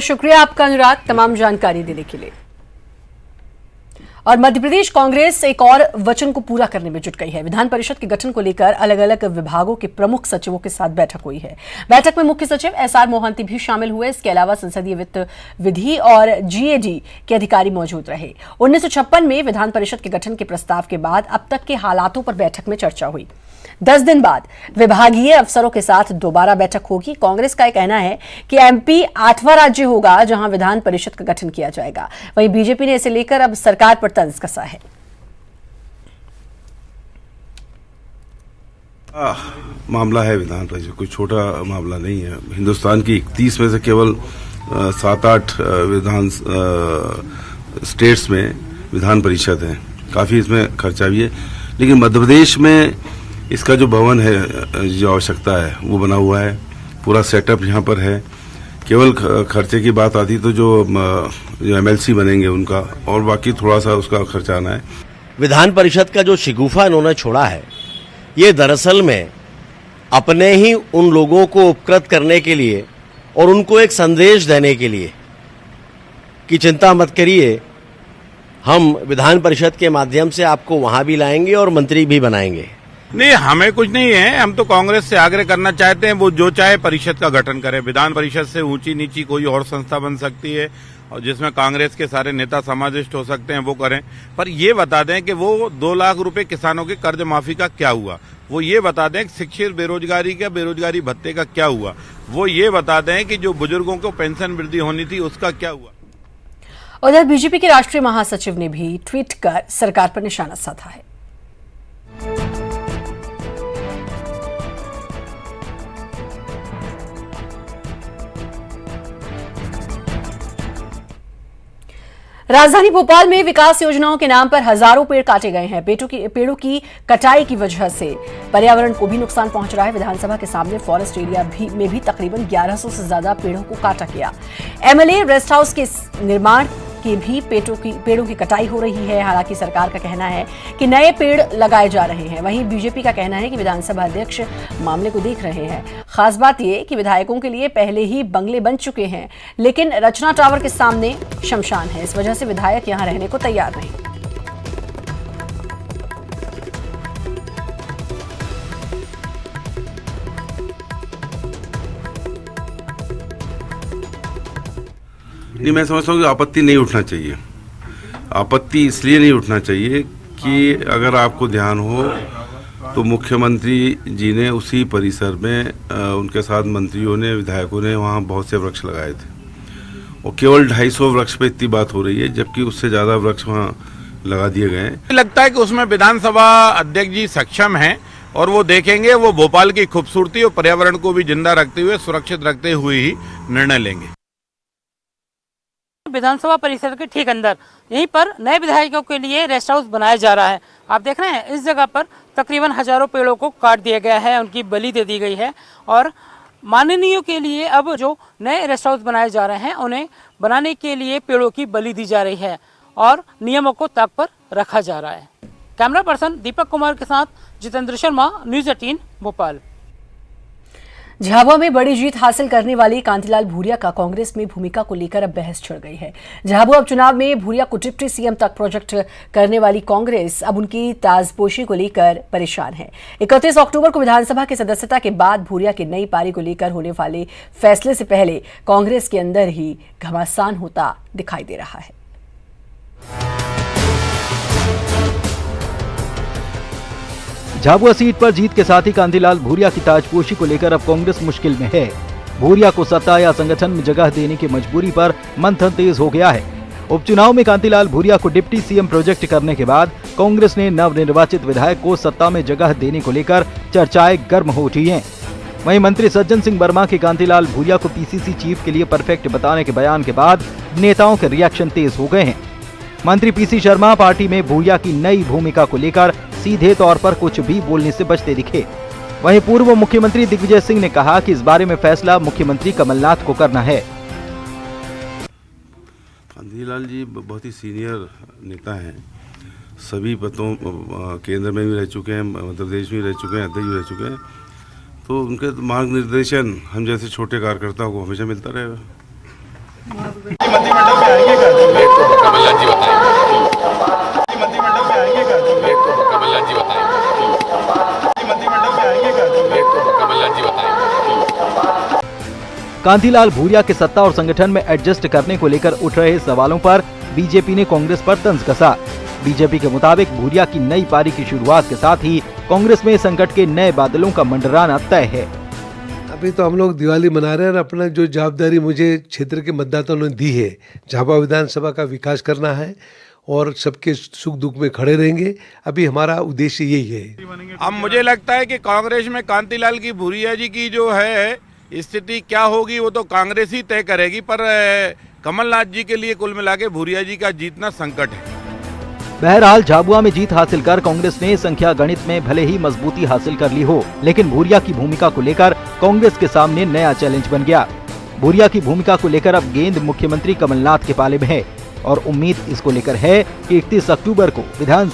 शुक्रिया आपका अनुराग, तमाम जानकारी देने के लिए। और मध्य प्रदेश कांग्रेस एक और वचन को पूरा करने में जुट गई है। विधान परिषद के गठन को लेकर अलग अलग विभागों के प्रमुख सचिवों के साथ बैठक हुई है। बैठक में मुख्य सचिव एसआर मोहंती भी शामिल हुए। इसके अलावा संसदीय वित्त विधि और जीएडी के अधिकारी मौजूद रहे। 1956 में विधान परिषद के गठन के प्रस्ताव के बाद अब तक के हालातों पर बैठक में चर्चा हुई। 10 दिन बाद विभागीय अफसरों के साथ दोबारा बैठक होगी। कांग्रेस का कहना है कि एमपी 8वां राज्य होगा जहां विधान परिषद का गठन किया जाएगा। वहीं बीजेपी ने इसे लेकर अब सरकार पर तंज कसा है। मामला है विधान परिषद, कोई छोटा मामला नहीं है। हिंदुस्तान की 31 में से केवल 7-8 विधान स्टेट्स में विधान परिषद है। काफी इसमें खर्चा भी है, लेकिन मध्य प्रदेश में इसका जो भवन है, जो आवश्यकता है वो बना हुआ है। पूरा सेटअप यहाँ पर है। केवल खर्चे की बात आती तो जो एमएलसी बनेंगे उनका, और बाकी थोड़ा सा उसका खर्चा आना है। विधान परिषद का जो शिगुफा इन्होंने छोड़ा है, ये दरअसल में अपने ही उन लोगों को उपकृत करने के लिए और उनको एक संदेश देने के लिए कि चिंता मत करिए, हम विधान परिषद के माध्यम से आपको वहां भी लाएंगे और मंत्री भी बनाएंगे। नहीं, हमें कुछ नहीं है। हम तो कांग्रेस से आग्रह करना चाहते हैं, वो जो चाहे परिषद का गठन करे। विधान परिषद से ऊंची नीची कोई और संस्था बन सकती है और जिसमें कांग्रेस के सारे नेता समाविष्ट हो सकते हैं, वो करें। पर ये बता दें कि वो 2 लाख रुपए किसानों के कर्ज माफी का क्या हुआ, वो ये बता दें कि शिक्षित बेरोजगारी का बेरोजगारी भत्ते का क्या हुआ, वो ये बता दें कि जो बुजुर्गों को पेंशन वृद्धि होनी थी उसका क्या हुआ। उधर बीजेपी के राष्ट्रीय महासचिव ने भी ट्वीट कर सरकार पर निशाना साधा है। राजधानी भोपाल में विकास योजनाओं के नाम पर हजारों पेड़ काटे गए हैं। पेड़ों की कटाई की वजह से पर्यावरण को भी नुकसान पहुंच रहा है। विधानसभा के सामने फॉरेस्ट एरिया में भी तकरीबन 1100 से ज्यादा पेड़ों को काटा गया। एमएलए रेस्ट हाउस के निर्माण की भी पेड़ों की कटाई हो रही है। हालांकि सरकार का कहना है कि नए पेड़ लगाए जा रहे हैं। वहीं बीजेपी का कहना है कि विधानसभा अध्यक्ष मामले को देख रहे हैं। खास बात यह कि विधायकों के लिए पहले ही बंगले बन चुके हैं, लेकिन रचना टावर के सामने शमशान है। इस वजह से विधायक यहां रहने को तैयार नहीं। नहीं, मैं समझता हूँ कि आपत्ति नहीं उठना चाहिए। आपत्ति इसलिए नहीं उठना चाहिए कि अगर आपको ध्यान हो तो मुख्यमंत्री जी ने उसी परिसर में उनके साथ मंत्रियों ने, विधायकों ने वहाँ बहुत से वृक्ष लगाए थे, और केवल 250 वृक्ष पे इतनी बात हो रही है, जबकि उससे ज़्यादा वृक्ष वहाँ लगा दिए गए हैं। लगता है कि उसमें विधानसभा अध्यक्ष जी सक्षम हैं और वो देखेंगे, वो भोपाल की खूबसूरती और पर्यावरण को भी जिंदा रखते हुए, सुरक्षित रखते हुए ही निर्णय लेंगे। विधानसभा परिसर के ठीक अंदर यहीं पर नए विधायकों के लिए रेस्ट हाउस बनाया जा रहा है। आप देख रहे हैं इस जगह पर तकरीबन हजारों पेड़ों को काट दिया गया है, उनकी बलि दे दी गई है और माननीयों के लिए अब जो नए रेस्ट हाउस बनाए जा रहे हैं उन्हें बनाने के लिए पेड़ों की बलि दी जा रही है और नियमों को ताक पर रखा जा रहा है। कैमरा पर्सन दीपक कुमार के साथ जितेंद्र शर्मा, न्यूज़ 18 भोपाल। झाबुआ में बड़ी जीत हासिल करने वाली कांतिलाल भूरिया का कांग्रेस में भूमिका को लेकर अब बहस छिड़ गई है। झाबुआ उपचुनाव में भूरिया को डिप्टी सीएम तक प्रोजेक्ट करने वाली कांग्रेस अब उनकी ताजपोशी को लेकर परेशान है। 31 अक्टूबर को विधानसभा की सदस्यता के बाद भूरिया की नई पारी को लेकर होने वाले फैसले से पहले कांग्रेस के अंदर ही घमासान होता दिखाई दे रहा है। झाबुआ सीट पर जीत के साथ ही कांतिलाल भूरिया की ताजपोशी को लेकर अब कांग्रेस मुश्किल में है। भूरिया को सत्ता या संगठन में जगह देने की मजबूरी पर मंथन तेज हो गया है। उपचुनाव में कांतिलाल भूरिया को डिप्टी सीएम प्रोजेक्ट करने के बाद कांग्रेस ने नवनिर्वाचित विधायक को सत्ता में जगह देने को लेकर चर्चाएं गर्म हो उठी हैं। वहीं मंत्री सज्जन सिंह वर्मा के कांतिलाल भूरिया को पीसीसी चीफ के लिए परफेक्ट बताने के बयान के बाद नेताओं के रिएक्शन तेज हो गए हैं। मंत्री पीसी शर्मा पार्टी में भूरिया की नई भूमिका को लेकर सीधे तौर पर कुछ भी बोलने से बचते दिखे। वहीं पूर्व मुख्यमंत्री दिग्विजय सिंह ने कहा कि इस बारे में फैसला मुख्यमंत्री कमलनाथ को करना है। कांतिलाल जी बहुत ही सीनियर नेता हैं, सभी पदों केंद्र में भी रह चुके हैं, मध्य प्रदेश में रह चुके हैं, अध्यक्ष भी रह चुके हैं, तो उनके मार्ग निर्देशन हम जैसे छोटे कार्यकर्ताओं को हमेशा मिलता रहेगा। मंत्रिमंडल में आएंगे क्या? कमलनाथ जी बताएंगे। मंत्रिमंडल में आएंगे क्या? कमलनाथ जी बताएंगे। मंत्रिमंडल में आएंगे क्या? कमलनाथ जी बताएंगे। कांतिलाल भूरिया के सत्ता और संगठन में एडजस्ट करने को लेकर उठ रहे सवालों पर बीजेपी ने कांग्रेस पर तंज कसा। बीजेपी के मुताबिक भूरिया की नई पारी की शुरुआत के साथ ही कांग्रेस में संकट के नए बादलों का मंडराना तय है। अभी तो हम लोग दिवाली मना रहे हैं और अपना जो जवाबदारी मुझे क्षेत्र के मतदाताओं ने दी है, झाबुआ विधानसभा का विकास करना है और सबके सुख दुख में खड़े रहेंगे। अभी हमारा उद्देश्य यही है। अब मुझे लगता है कि कांग्रेस में कांतिलाल की भूरिया जी की जो है स्थिति क्या होगी वो तो कांग्रेस ही तय करेगी, पर कमलनाथ जी के लिए कुल मिला के भूरिया जी का जीतना संकट है। बहरहाल झाबुआ में जीत हासिल कर कांग्रेस ने संख्या गणित में भले ही मजबूती हासिल कर ली हो, लेकिन भूरिया की भूमिका को लेकर कांग्रेस के सामने नया चैलेंज बन गया। भूरिया की भूमिका को लेकर अब गेंद मुख्यमंत्री कमलनाथ के पाले में है और उम्मीद इसको लेकर है कि 31 अक्टूबर को विधानसभा